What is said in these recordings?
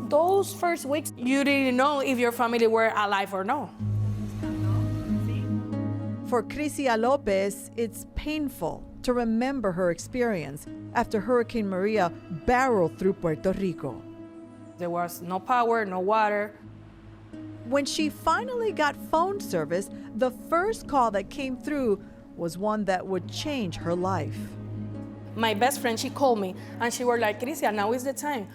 Those first weeks, you didn't know if your family were alive or no. For Crisia Lopez, it's painful to remember her experience after Hurricane Maria barreled through Puerto Rico. There was no power, no water. When she finally got phone service, the first call that came through was one that would change her life. My best friend, she called me and she was like, Crisia, now is the time.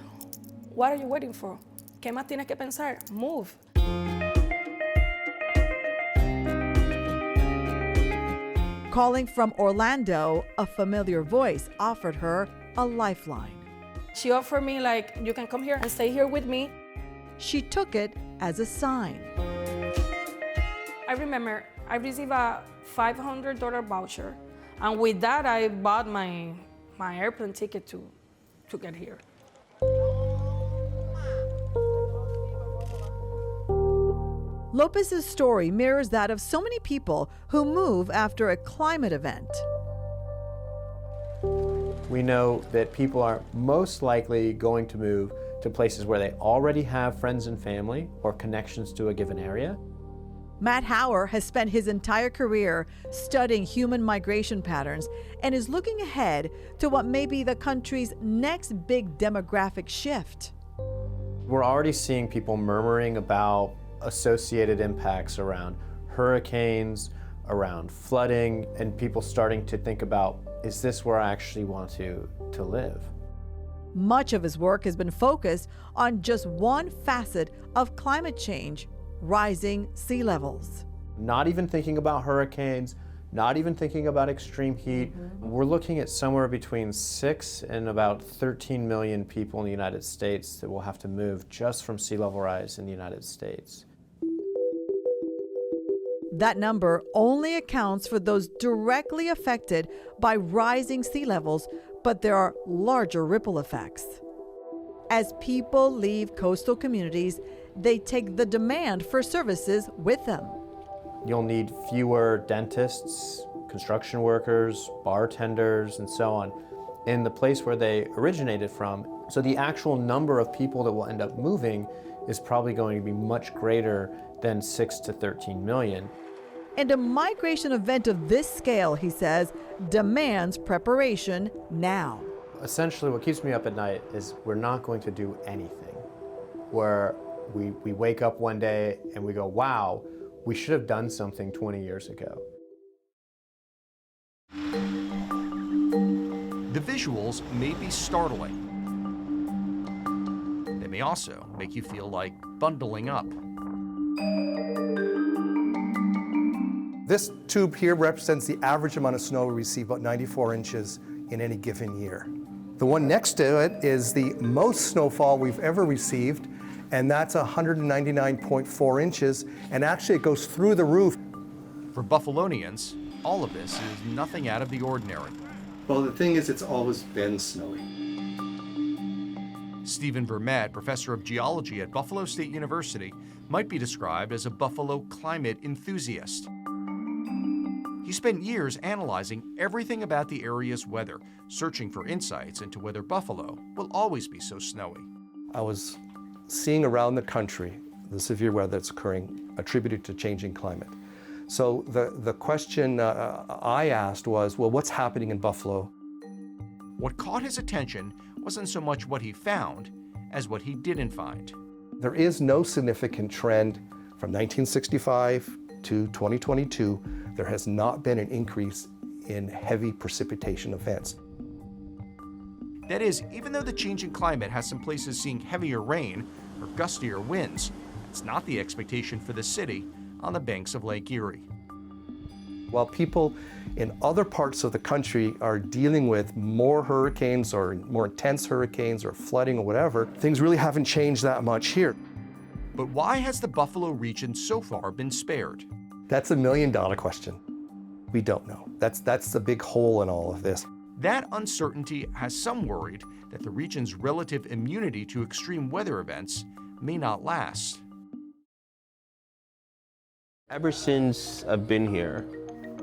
What are you waiting for? ¿Qué más tienes que pensar? Move. Calling from Orlando, a familiar voice offered her a lifeline. She offered me like, you can come here and stay here with me. She took it as a sign. I remember I received a $500 voucher, and with that I bought my airplane ticket to get here. Lopez's story mirrors that of so many people who move after a climate event. We know that people are most likely going to move to places where they already have friends and family or connections to a given area. Matt Hauer has spent his entire career studying human migration patterns and is looking ahead to what may be the country's next big demographic shift. We're already seeing people murmuring about associated impacts around hurricanes, around flooding, and people starting to think about, is this where I actually want to live? Much of his work has been focused on just one facet of climate change: rising sea levels. Not even thinking about hurricanes, not even thinking about extreme heat. We're looking at somewhere between 6 and about 13 million people in the United States that will have to move just from sea level rise in the United States. That number only accounts for those directly affected by rising sea levels, but there are larger ripple effects. As people leave coastal communities, they take the demand for services with them. You'll need fewer dentists, construction workers, bartenders, and so on in the place where they originated from. So the actual number of people that will end up moving is probably going to be much greater than 6 to 13 million. And a migration event of this scale, he says, demands preparation now. Essentially, what keeps me up at night is we're not going to do anything where we wake up one day and we go, wow, we should have done something 20 years ago. The visuals may be startling. They may also make you feel like bundling up. This tube here represents the average amount of snow we receive, about 94 inches in any given year. The one next to it is the most snowfall we've ever received, and that's 199.4 inches, and actually it goes through the roof. For Buffalonians, all of this is nothing out of the ordinary. Well, the thing is, it's always been snowy. Stephen Vermette, professor of geology at Buffalo State University, might be described as a Buffalo climate enthusiast. He spent years analyzing everything about the area's weather, searching for insights into whether Buffalo will always be so snowy. I was seeing around the country the severe weather that's occurring attributed to changing climate. So the question I asked was, well, what's happening in Buffalo? What caught his attention wasn't so much what he found as what he didn't find. There is no significant trend from 1965 to 2022. There has not been an increase in heavy precipitation events. That is, even though the changing climate has some places seeing heavier rain or gustier winds, it's not the expectation for the city on the banks of Lake Erie. While people in other parts of the country are dealing with more hurricanes or more intense hurricanes or flooding or whatever, things really haven't changed that much here. But why has the Buffalo region so far been spared? That's $1 million question. We don't know. That's the big hole in all of this. That uncertainty has some worried that the region's relative immunity to extreme weather events may not last. Ever since I've been here,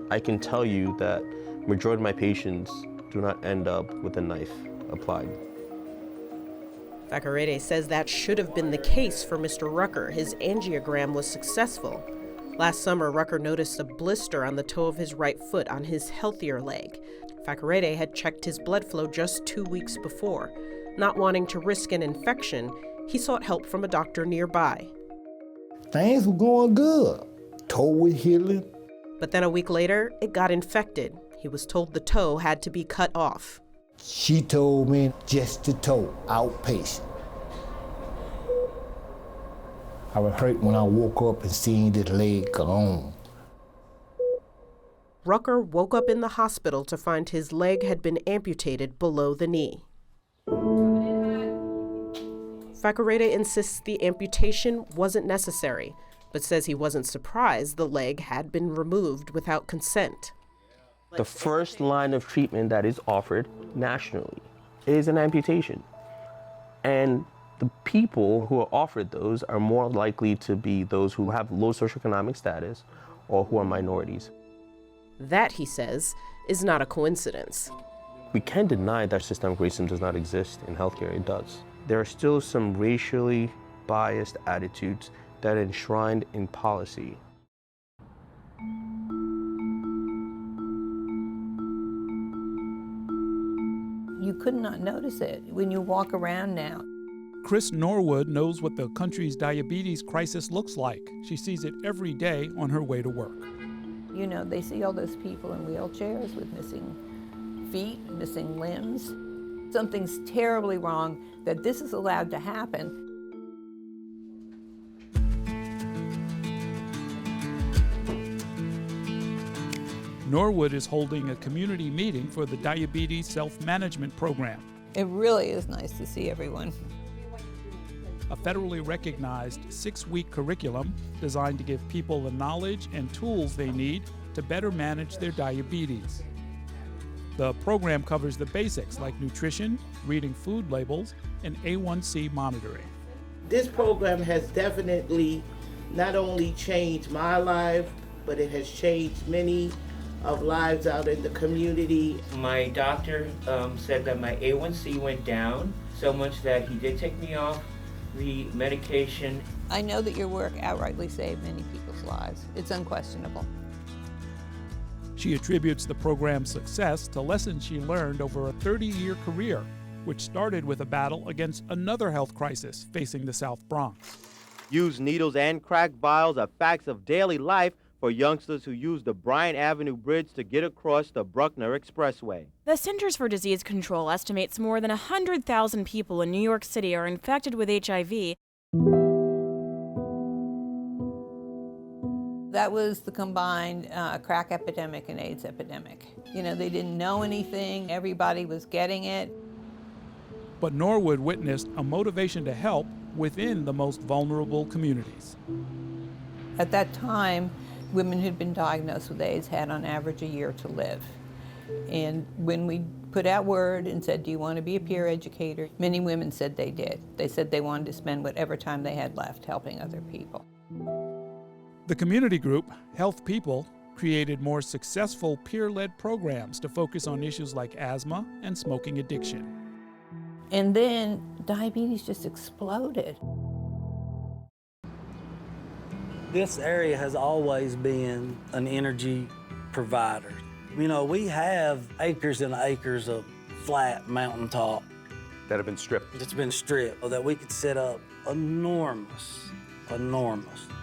I can tell you that majority of my patients do not end up with a knife applied. Faccarete says that should have been the case for Mr. Rucker. His angiogram was successful. Last summer, Rucker noticed a blister on the toe of his right foot on his healthier leg. Faccarete had checked his blood flow just 2 weeks before. Not wanting to risk an infection, he sought help from a doctor nearby. Things were going good. Toe was healing. But then a week later, it got infected. He was told the toe had to be cut off. She told me just the toe, outpatient. I was hurt when I woke up and seen this leg gone. Rucker woke up in the hospital to find his leg had been amputated below the knee. Faccarete insists the amputation wasn't necessary, but says he wasn't surprised the leg had been removed without consent. The first line of treatment that is offered nationally is an amputation. And the people who are offered those are more likely to be those who have low socioeconomic status or who are minorities. That, he says, is not a coincidence. We can't deny that systemic racism does not exist in healthcare. It does. There are still some racially biased attitudes that are enshrined in policy. You could not notice it when you walk around now. Chris Norwood knows what the country's diabetes crisis looks like. She sees it every day on her way to work. You know, they see all those people in wheelchairs with missing feet, missing limbs. Something's terribly wrong that this is allowed to happen. Norwood is holding a community meeting for the Diabetes Self-Management Program. It really is nice to see everyone. A federally recognized 6-week curriculum designed to give people the knowledge and tools they need to better manage their diabetes. The program covers the basics like nutrition, reading food labels, and A1C monitoring. This program has definitely not only changed my life, but it has changed many of lives out in the community. My doctor said that my A1C went down so much that he did take me off the medication. I know that your work outrightly saved many people's lives. It's unquestionable. She attributes the program's success to lessons she learned over a 30-year career, which started with a battle against another health crisis facing the South Bronx. Used needles and cracked vials are facts of daily life for youngsters who use the Bryant Avenue Bridge to get across the Bruckner Expressway. The Centers for Disease Control estimates more than 100,000 people in New York City are infected with HIV. That was the combined crack epidemic and AIDS epidemic. You know, they didn't know anything, everybody was getting it. But Norwood witnessed a motivation to help within the most vulnerable communities. At that time, women who'd been diagnosed with AIDS had on average a year to live. And when we put out word and said, do you want to be a peer educator? Many women said they did. They said they wanted to spend whatever time they had left helping other people. The community group, Health People, created more successful peer-led programs to focus on issues like asthma and smoking addiction. And then diabetes just exploded. This area has always been an energy provider. You know, we have acres and acres of flat mountaintop that have been stripped. It's been stripped so that we could set up enormous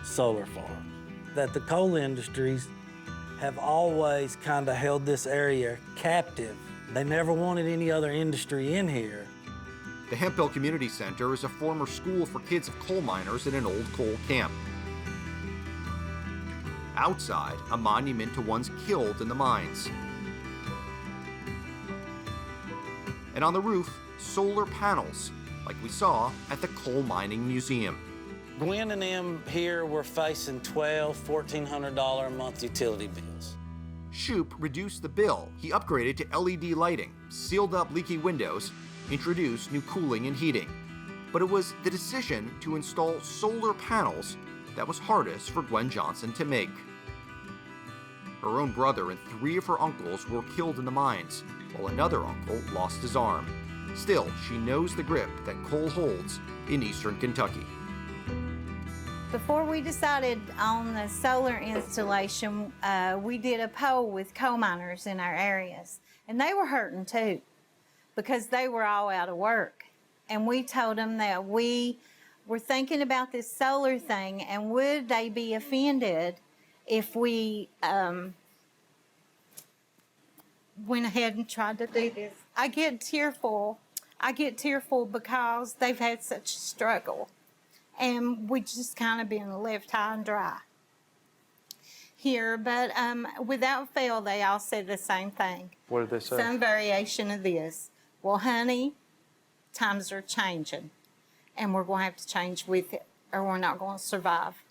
solar farms. That the coal industries have always kind of held this area captive. They never wanted any other industry in here. The Hemphill Community Center is a former school for kids of coal miners in an old coal camp. Outside, a monument to ones killed in the mines. And on the roof, solar panels, like we saw at the Coal Mining Museum. Gwen and them here were facing $1,400 a month utility bills. Shoup reduced the bill. He upgraded to LED lighting, sealed up leaky windows, introduced new cooling and heating. But it was the decision to install solar panels that was hardest for Gwen Johnson to make. Her own brother and 3 of her uncles were killed in the mines, while another uncle lost his arm. Still, she knows the grip that coal holds in eastern Kentucky. Before we decided on the solar installation, we did a poll with coal miners in our areas, and they were hurting too because they were all out of work. And we told them that we were thinking about this solar thing, and would they be offended if we went ahead and tried to do this. I get tearful because they've had such a struggle. And we just kind of been left high and dry here. But without fail, they all said the same thing. What did they say? Some variation of this. Well, honey, times are changing, and we're going to have to change with it, or we're not going to survive.